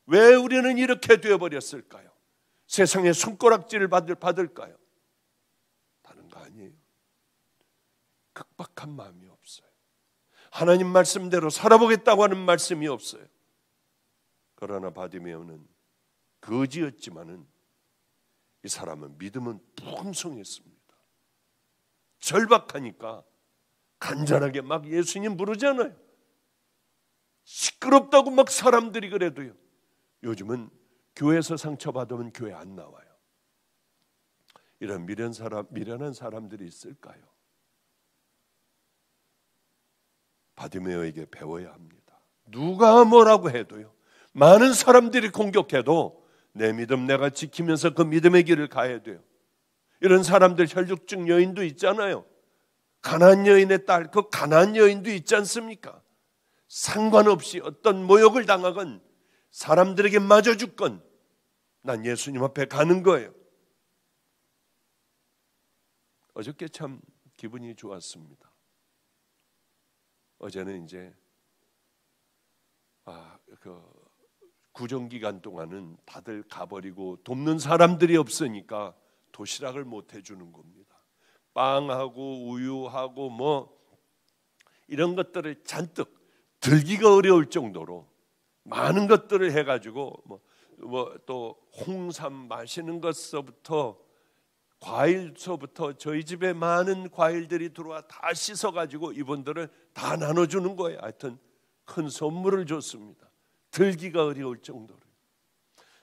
왜 우리는 이렇게 되어버렸을까요? 세상에 손가락질을 받을까요? 다른 거 아니에요. 극박한 마음이 없어요. 하나님 말씀대로 살아보겠다고 하는 말씀이 없어요. 그러나 바디메오는 거지였지만은 이 사람은 믿음은 풍성했습니다. 절박하니까 간절하게 막 예수님 부르잖아요. 시끄럽다고 막 사람들이 그래도요. 요즘은 교회에서 상처받으면 교회 안 나와요. 이런 미련한 사람들이 있을까요? 바디메오에게 배워야 합니다. 누가 뭐라고 해도요. 많은 사람들이 공격해도 내 믿음 내가 지키면서 그 믿음의 길을 가야 돼요. 이런 사람들 혈육증 여인도 있잖아요. 가나안 여인의 딸, 그 가나안 여인도 있지 않습니까? 상관없이 어떤 모욕을 당하건 사람들에게 맞아 죽건 난 예수님 앞에 가는 거예요. 어저께 참 기분이 좋았습니다. 어제는 이제 구정기간 동안은 다들 가버리고 돕는 사람들이 없으니까 도시락을 못 해주는 겁니다. 빵하고 우유하고 뭐 이런 것들을 잔뜩 들기가 어려울 정도로 많은 것들을 해가지고 또 홍삼 마시는 것서부터 과일서부터 저희 집에 많은 과일들이 들어와 다 씻어가지고 이분들을 다 나눠주는 거예요. 하여튼 큰 선물을 줬습니다. 들기가 어려울 정도로.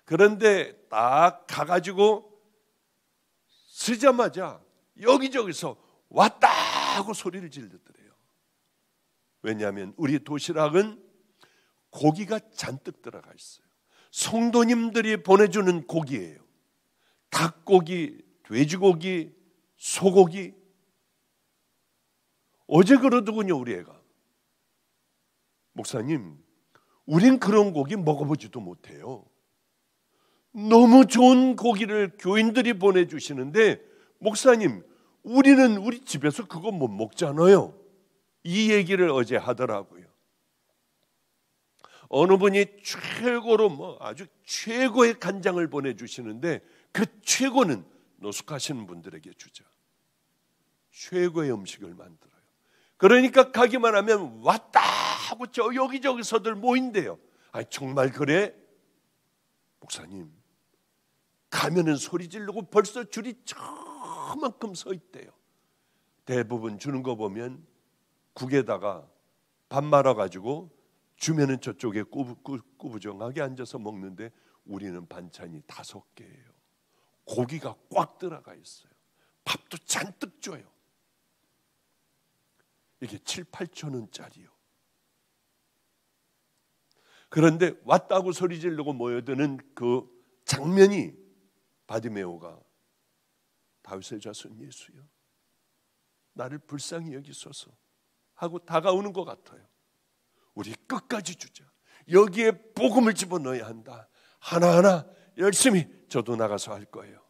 그런데 딱 가가지고 쓰자마자 여기저기서 왔다 하고 소리를 지르더래요. 왜냐하면 우리 도시락은 고기가 잔뜩 들어가 있어요. 성도님들이 보내주는 고기예요. 닭고기, 돼지고기, 소고기. 어제 그러더군요, 우리 애가. 목사님, 우린 그런 고기 먹어보지도 못해요. 너무 좋은 고기를 교인들이 보내주시는데 목사님, 우리는 우리 집에서 그거 못 먹잖아요. 이 얘기를 어제 하더라고요. 어느 분이 최고로 아주 최고의 간장을 보내주시는데 그 최고는 노숙하시는 분들에게 주자. 최고의 음식을 만들어요. 그러니까 가기만 하면 왔다 하고 여기저기서들 모인대요. 정말 그래? 목사님, 가면은 소리 지르고 벌써 줄이 저만큼 서 있대요. 대부분 주는 거 보면 국에다가 밥 말아가지고 주면은 저쪽에 꾸부정하게 앉아서 먹는데 우리는 반찬이 5개예요. 고기가 꽉 들어가 있어요. 밥도 잔뜩 줘요. 이게 7, 8천 원짜리요. 그런데 왔다고 소리 지르고 모여드는 그 장면이 바디메오가 다윗의 자손 예수여, 나를 불쌍히 여기소서 하고 다가오는 것 같아요. 우리 끝까지 주자. 여기에 복음을 집어넣어야 한다. 하나하나 열심히 저도 나가서 할 거예요.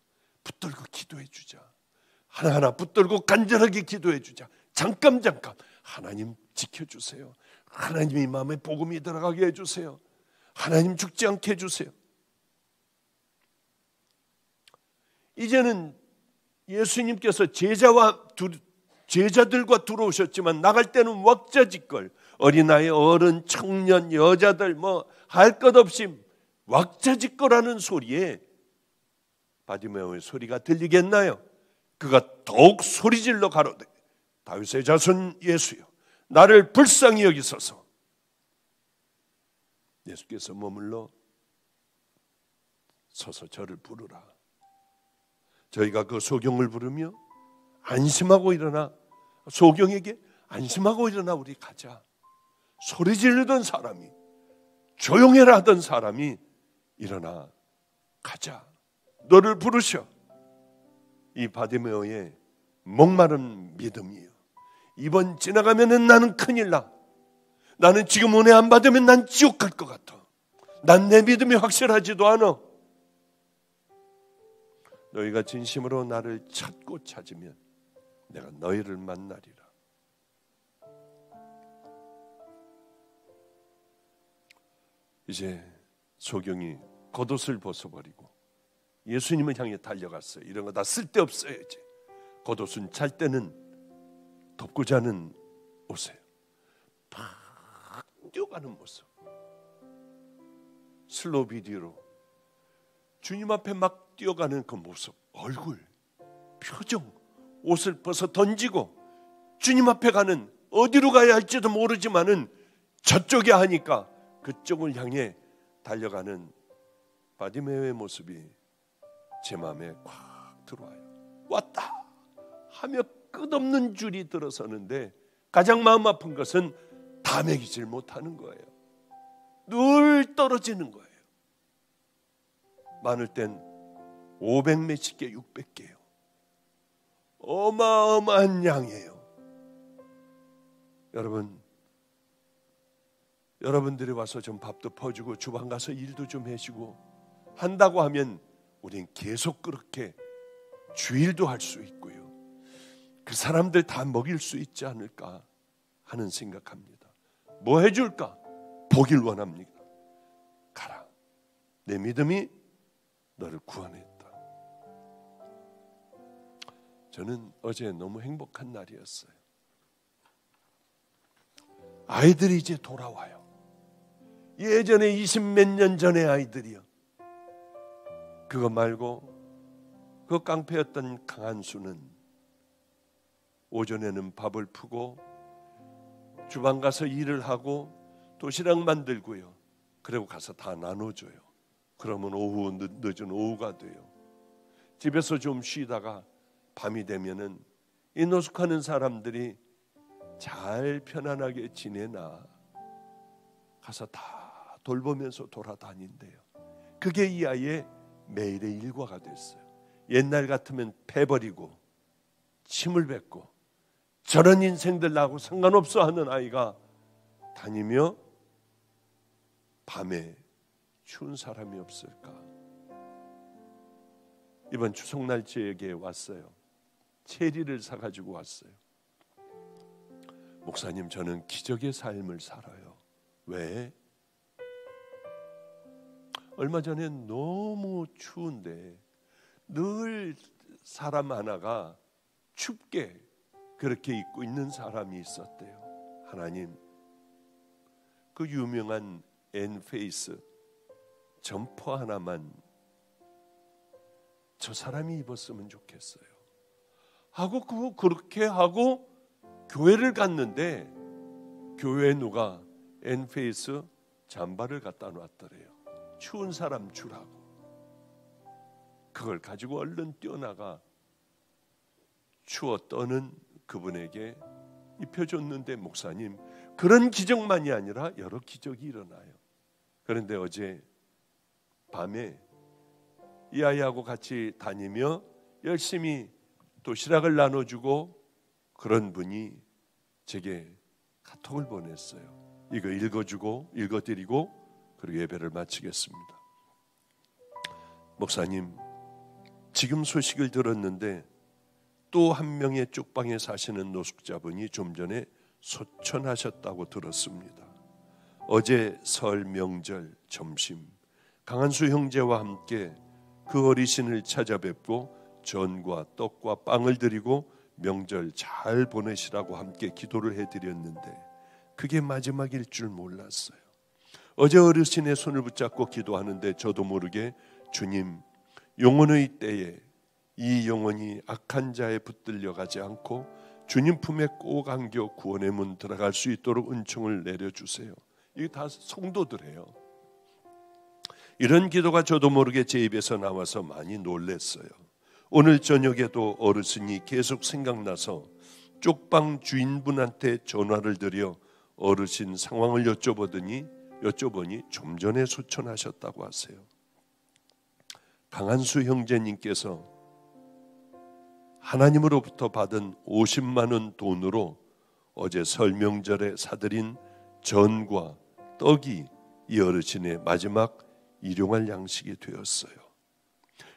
붙들고 기도해 주자. 하나하나 붙들고 간절하게 기도해 주자. 잠깐 하나님 지켜주세요. 하나님이 마음에 복음이 들어가게 해주세요. 하나님 죽지 않게 해주세요. 이제는 예수님께서 제자들과 들어오셨지만 나갈 때는 왁자지껄, 어린아이, 어른, 청년, 여자들 할 것 없이 왁자지껄하는 소리에 바디메오의 소리가 들리겠나요? 그가 더욱 소리질러 가로되 다윗의 자손 예수여, 나를 불쌍히 여기소서. 예수께서 머물러 서서 저를 부르라. 저희가 그 소경을 부르며 안심하고 일어나, 소경에게 안심하고 일어나 우리 가자. 소리 지르던 사람이, 조용해라 하던 사람이 일어나 가자. 너를 부르셔. 이 바디메오의 목마른 믿음이에요. 이번 지나가면은 나는 큰일 나. 나는 지금 은혜 안 받으면 난 지옥 갈 것 같아. 난 내 믿음이 확실하지도 않아. 너희가 진심으로 나를 찾고 찾으면 내가 너희를 만나리라. 이제 소경이 겉옷을 벗어버리고 예수님을 향해 달려갔어요. 이런 거 다 쓸데없어요. 이제 겉옷은 잘 때는 덮고 자는 옷이에요. 막 뛰어가는 모습. 슬로우 비디오로 주님 앞에 막 뛰어가는 그 모습, 얼굴, 표정, 옷을 벗어 던지고 주님 앞에 가는, 어디로 가야 할지도 모르지만은 저쪽에 하니까 그쪽을 향해 달려가는 바디메오의 모습이 제 마음에 꽉 들어와요. 왔다 하며 끝없는 줄이 들어서는데 가장 마음 아픈 것은 다 먹이질 못하는 거예요. 늘 떨어지는 거예요. 많을 땐 500 몇십 개, 600개요. 어마어마한 양이에요. 여러분들이 와서 좀 밥도 퍼주고 주방 가서 일도 좀 해주고 한다고 하면 우린 계속 그렇게 주일도 할 수 있고요. 그 사람들 다 먹일 수 있지 않을까 하는 생각합니다. 뭐 해줄까? 보길 원합니다. 가라. 내 믿음이 너를 구원했다. 저는 어제 너무 행복한 날이었어요. 아이들이 이제 돌아와요. 예전에 20몇 년 전의 아이들이요. 그거 말고 그 깡패였던 강한수는 오전에는 밥을 푸고 주방 가서 일을 하고 도시락 만들고요. 그리고 가서 다 나눠줘요. 그러면 오후 늦은 오후가 돼요. 집에서 좀 쉬다가 밤이 되면은 이 노숙하는 사람들이 잘 편안하게 지내나 가서 다 돌보면서 돌아다닌대요. 그게 이 아이의 매일의 일과가 됐어요. 옛날 같으면 패버리고 침을 뱉고 저런 인생들 나하고 상관없어 하는 아이가 다니며 밤에 추운 사람이 없을까? 이번 추석날 저에게 왔어요. 체리를 사가지고 왔어요. 목사님, 저는 기적의 삶을 살아요. 왜? 얼마 전에 너무 추운데 늘 사람 하나가 춥게 그렇게 입고 있는 사람이 있었대요. 하나님, 그 유명한 엔페이스 점퍼 하나만 저 사람이 입었으면 좋겠어요 하고 그렇게 하고 교회를 갔는데 교회에 누가 엔페이스 잠바를 갖다 놨더래요. 추운 사람 주라고. 그걸 가지고 얼른 뛰어나가 추워 떠는 그분에게 입혀줬는데, 목사님, 그런 기적만이 아니라 여러 기적이 일어나요. 그런데 어제 밤에 이 아이하고 같이 다니며 열심히 도시락을 나눠주고 그런 분이 제게 카톡을 보냈어요. 이거 읽어드리고 그리고 예배를 마치겠습니다. 목사님, 지금 소식을 들었는데 또 한 명의 쪽방에 사시는 노숙자분이 좀 전에 소천하셨다고 들었습니다. 어제 설 명절 점심 강한수 형제와 함께 그 어르신을 찾아뵙고 전과 떡과 빵을 드리고 명절 잘 보내시라고 함께 기도를 해드렸는데 그게 마지막일 줄 몰랐어요. 어제 어르신의 손을 붙잡고 기도하는데 저도 모르게 주님, 영혼의 때에 이 영혼이 악한 자에 붙들려 가지 않고 주님 품에 꼭 안겨 구원의 문 들어갈 수 있도록 은총을 내려주세요. 이게 다 성도들이에요. 이런 기도가 저도 모르게 제 입에서 나와서 많이 놀랐어요. 오늘 저녁에도 어르신이 계속 생각나서 쪽방 주인분한테 전화를 드려 어르신 상황을 여쭤보니 좀 전에 소천하셨다고 하세요. 강한수 형제님께서 하나님으로부터 받은 50만 원 돈으로 어제 설 명절에 사드린 전과 떡이 이 어르신의 마지막 일용할 양식이 되었어요.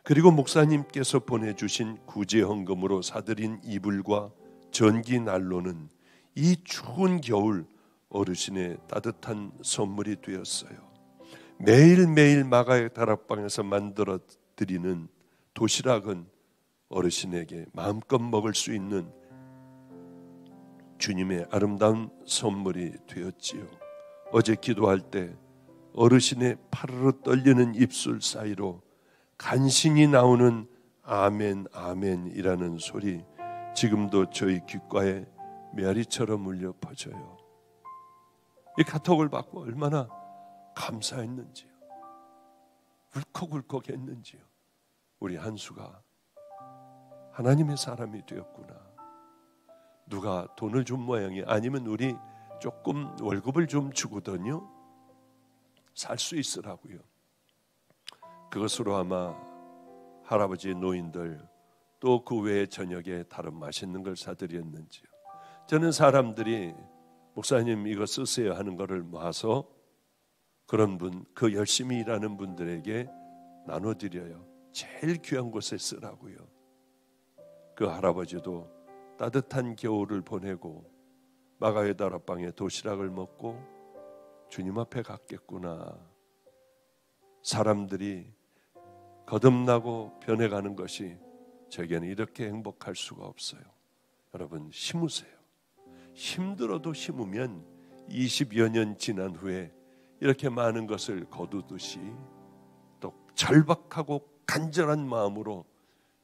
그리고 목사님께서 보내주신 구제 헌금으로 사드린 이불과 전기 난로는 이 추운 겨울 어르신의 따뜻한 선물이 되었어요. 매일매일 마가의 다락방에서 만들어 드리는 도시락은 어르신에게 마음껏 먹을 수 있는 주님의 아름다운 선물이 되었지요. 어제 기도할 때 어르신의 파르르 떨리는 입술 사이로 간신히 나오는 아멘 아멘이라는 소리, 지금도 저희 귓가에 메아리처럼 울려 퍼져요. 이 카톡을 받고 얼마나 감사했는지요. 울컥울컥 했는지요. 우리 한수가 하나님의 사람이 되었구나. 누가 돈을 준 모양이 아니면 우리 조금 월급을 좀 주거든요. 살 수 있으라고요. 그것으로 아마 할아버지 노인들 또 그 외에 저녁에 다른 맛있는 걸 사드렸는지요. 저는 사람들이 목사님 이거 쓰세요 하는 거를 모아서 그런 분, 그 열심히 일하는 분들에게 나눠드려요. 제일 귀한 곳에 쓰라고요. 그 할아버지도 따뜻한 겨울을 보내고 마가의 다락방에 도시락을 먹고 주님 앞에 갔겠구나. 사람들이 거듭나고 변해가는 것이 저에게는 이렇게 행복할 수가 없어요. 여러분, 심으세요. 힘들어도 심으면 20여 년 지난 후에 이렇게 많은 것을 거두듯이 또 절박하고 간절한 마음으로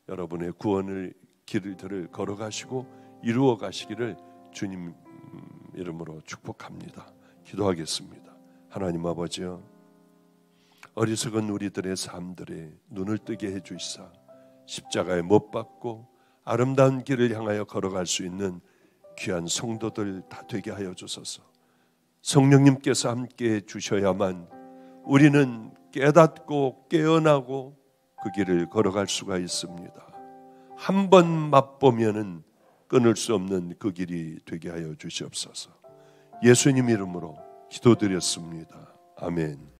여러분의 구원을 길들을 걸어가시고 이루어 가시기를 주님 이름으로 축복합니다. 기도하겠습니다. 하나님 아버지요, 어리석은 우리들의 삶들에 눈을 뜨게 해주시사 십자가에 못 박고 아름다운 길을 향하여 걸어갈 수 있는 귀한 성도들 다 되게 하여 주소서. 성령님께서 함께 주셔야만 우리는 깨닫고 깨어나고 그 길을 걸어갈 수가 있습니다. 한 번 맛보면은 끊을 수 없는 그 길이 되게 하여 주시옵소서. 예수님 이름으로 기도드렸습니다. 아멘.